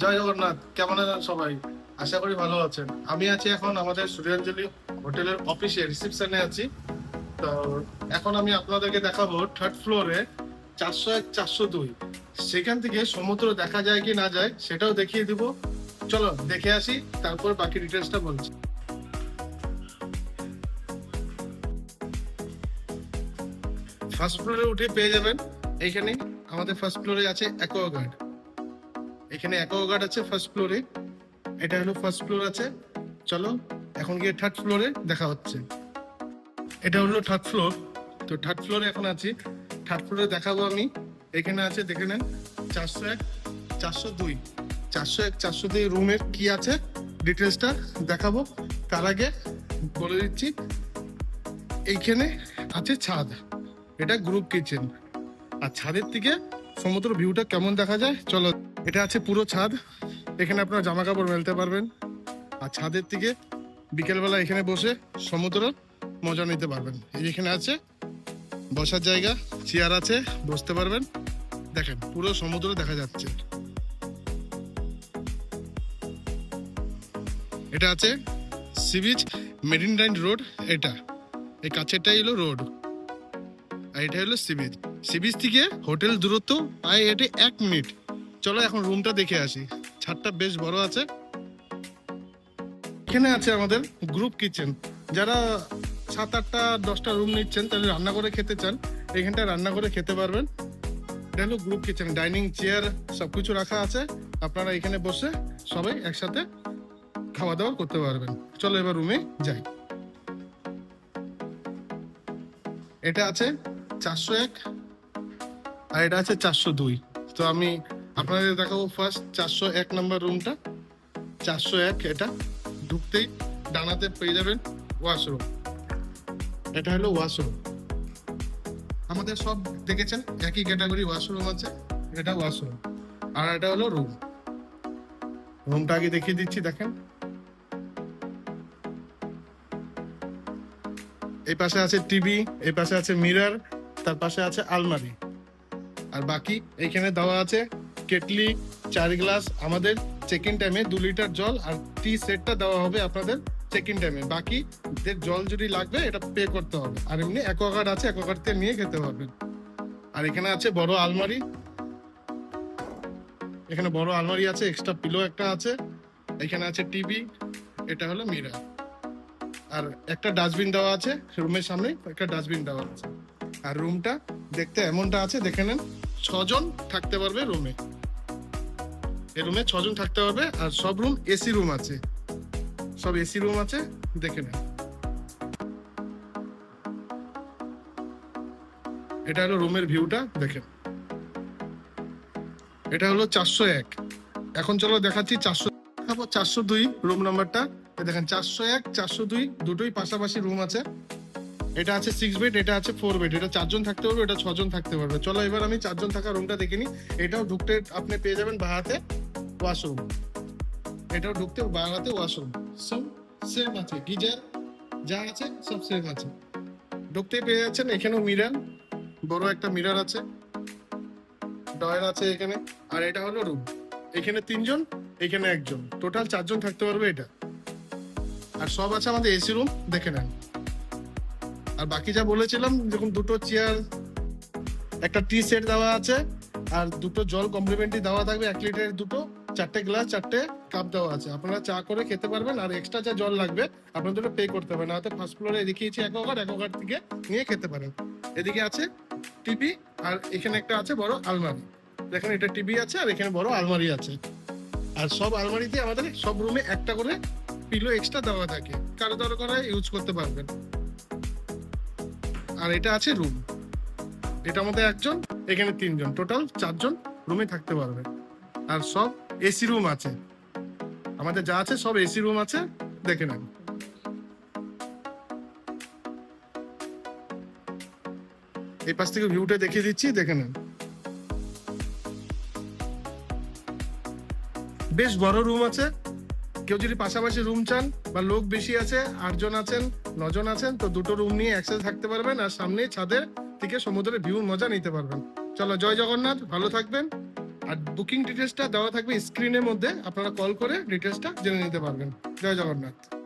জয় জগন্নাথ। কেমন আছেন সবাই? আশা করি ভালো আছেন। আমি আছি এখন আমাদের সূর্যাঞ্জলি হোটেলের অফিসে রিসেপশনে আছি। তো এখন আমি আপনাদেরকে দেখাবো থার্ড ফ্লোরে 401 402। সেখান থেকে সমুদ্র দেখা যায় কি না যায় সেটাও দেখিয়ে দিব। চলো দেখে আসি, তারপর বাকি ডিটেলসটা বলছি। ফার্স্ট ফ্লোরে উঠে পেয়ে যাবেন এইখানে আমাদের ফার্স্ট ফ্লোরে আছে অ্যাকোয়াগার্ড। এখানে অ্যাকোয়াগার্ড আছে ফার্স্ট ফ্লোরে। এটা হলো ফার্স্ট ফ্লোর আছে। চলো এখন গিয়ে থার্ড ফ্লোরে দেখা হচ্ছে। এটা হলো থার্ড ফ্লোর। তো থার্ড ফ্লোরে এখন আছি। থার্ড ফ্লোরে দেখাবো আমি। এখানে আছে দেখে নেন 401 402। 401 402 রুমের কি আছে ডিটেলসটা দেখাবো। তার আগে বলে দিচ্ছি এইখানে আছে ছাদ। এটা গ্রুপ কিচেন। আর ছাদের থেকে সমুদ্র ভিউটা কেমন দেখা যায় চলো। এটা আছে পুরো ছাদ। এখানে আপনারা জামা কাপড় মেলতে পারবেন। আর ছাদের থেকে বিকেলবেলা এখানে বসে সমুদ্র মজা নিতে পারবেন। এই এখানে আছে বসার জায়গা, চেয়ার আছে, বসতে পারবেন। দেখেন পুরো সমুদ্র দেখা যাচ্ছে। এটা আছে সি বিচ মেরিন রোড। এটা এই কাছেরটাই হলো রোড, আর এটা হলো সি বিচ। সি বিচ থেকে হোটেল দূরত্ব প্রায় হেঁটে 1 মিনিট। চলো এখন রুমটা দেখে আসি। ছাদটা বেশ বড় আছে। এখানে আছে আমাদের গ্রুপ কিচেন। যারা 7-8টা 10টা রুম নিচ্ছেন, তাহলে রান্না করে খেতে চান, এখানটা রান্না করে খেতে পারবেন। এটা হলো গ্রুপ কিচেন। ডাইনিং চেয়ার সবকিছু রাখা আছে। আপনারা এখানে বসে সবাই একসাথে খাওয়া দাওয়া করতে পারবেন। চলো এবার রুমে যাই। এটা আছে 401 আর এটা আছে 402। তো আমি আপনাদের দেখাবো ফার্স্ট 401 নম্বর রুমটা। 401 এটা ঢুকতেই ডানাতে পেয়ে যাবেন ওয়াশরুম। এটা হলো ওয়াশরুম। আমাদের সব দেখেছেন একই ক্যাটাগরি ওয়াশরুম আছে। এটা ওয়াশরুম আর এটা হলো রুম। রুমটা আগে দেখিয়ে দিচ্ছি। দেখেন এই পাশে আছে টিভি, এই পাশে আছে মিরর, তার পাশে আছে আলমারি। আর বাকি এইখানে দেওয়া আছে কেটলি, 4 গ্লাস। আমাদের চেক ইন টাইমে 2 লিটার জল আর টি সেটটা দেওয়া হবে আপনাদের চেক ইন টাইমে। বাকি জল যদি লাগবে এটা পে করতে হবে। আর এমনি অ্যাকোয়াগার্ড আছে, অ্যাকোয়াগার্ড থেকে নিয়ে খেতে পারবেন। আর এখানে আছে বড় আলমারি। এখানে বড় আলমারি আছে, এক্সট্রা পিলো একটা আছে। এখানে আছে টিভি। এটা হলো মিরর। আর একটা ডাস্টবিন দেওয়া আছে রুমের সামনে, একটা ডাস্টবিন দেওয়া আছে। আর রুমটা দেখতে এমনটা আছে, দেখে নেন 6 জন থাকতে পারবে রুমে। এই রুমে 6 জন থাকতে পারবে। আর সব রুম এসি রুম আছে, সব এসি রুম আছে, দেখে নেন। এটা হলো রুমের ভিউটা, দেখেন। এটা হলো 401। এখন চলো দেখাচ্ছি 402 রুম নাম্বারটা। দেখেন 401 402 দুটোই পাশাপাশি রুম আছে। এটা আছে 6 বেড, এটা আছে 4 বেড। এটা 4 জন থাকতে পারবে, এটা 6 জন থাকতে পারবে। চলো এবার আমি 4 জন থাকা রুমটা দেখে নিই। এটাও ঢুকতে আপনি পেয়ে যাবেন বাহাতে ওয়াশরুম। এটাও ঢুকতে বাহাতে ওয়াশরুম। সব সেম আছে, গিজার যা আছে সব সেম আছে। ঢুকতে পেয়ে যাচ্ছেন। এখানেও মিরর, বড় একটা মিরর আছে, ডয়ার আছে এখানে। আর এটা হলো রুম। এখানে 3 জন, এখানে 1 জন, টোটাল 4 জন থাকতে পারবে এটা। আর সব আছে আমাদের এসি রুম, দেখে নেন। আর বাকি যা বলেছিলাম, যখন 2টো চেয়ার, একটা টি সেট দেওয়া আছে, আর 2টো জল কমপ্লিমেন্টারি দেওয়া থাকবে 1 লিটারের 2টো, 4টে গ্লাস, 4টে কাপ দেওয়া আছে। আপনারা চা করে খেতে পারবেন। আর এক্সট্রা যা জল লাগবে আপনাদের পে করতে হবে না। হয়তো ফার্স্ট ফ্লোরে দেখিয়েছি অ্যাকোয়াগার্ড থেকে নিয়ে খেতে পারেন। এদিকে আছে টিভি আর এখানে একটা আছে বড় আলমারি। দেখেন এটা টিভি আছে আর এখানে বড় আলমারি আছে। আর সব আলমারিতে আমাদের সব রুমে একটা করে পিলো এক্সট্রা দেওয়া থাকে, কারো দরকার হয় ইউজ করতে পারবেন। আর এটা আছে রুম। এটার মধ্যে 1 জন, এখানে 3 জন, টোটাল 4 জন রুমে থাকতে পারবে। আর সব এসি রুম আছে। আমাদের যা আছে সব এসি রুম আছে, দেখে নেন। এই পাশ থেকে ভিউটা দেখিয়ে দিচ্ছি, দেখে নেন। বেশ বড় রুম আছে। কেউ যদি পাশাপাশি রুম চান বা লোক বেশি আছে, 8 জন আছেন, 9 জন আছেন, তো 2টো রুম নিয়ে একসাথে থাকতে পারবেন। আর সামনে ছাদের থেকে সমুদ্রের ভিউ মজা নিতে পারবেন। চলো জয় জগন্নাথ, ভালো থাকবেন। আর বুকিং ডিটেলসটা দেওয়া থাকবে স্ক্রিনের মধ্যে, আপনারা কল করে ডিটেলসটা জেনে নিতে পারবেন। জয় জগন্নাথ।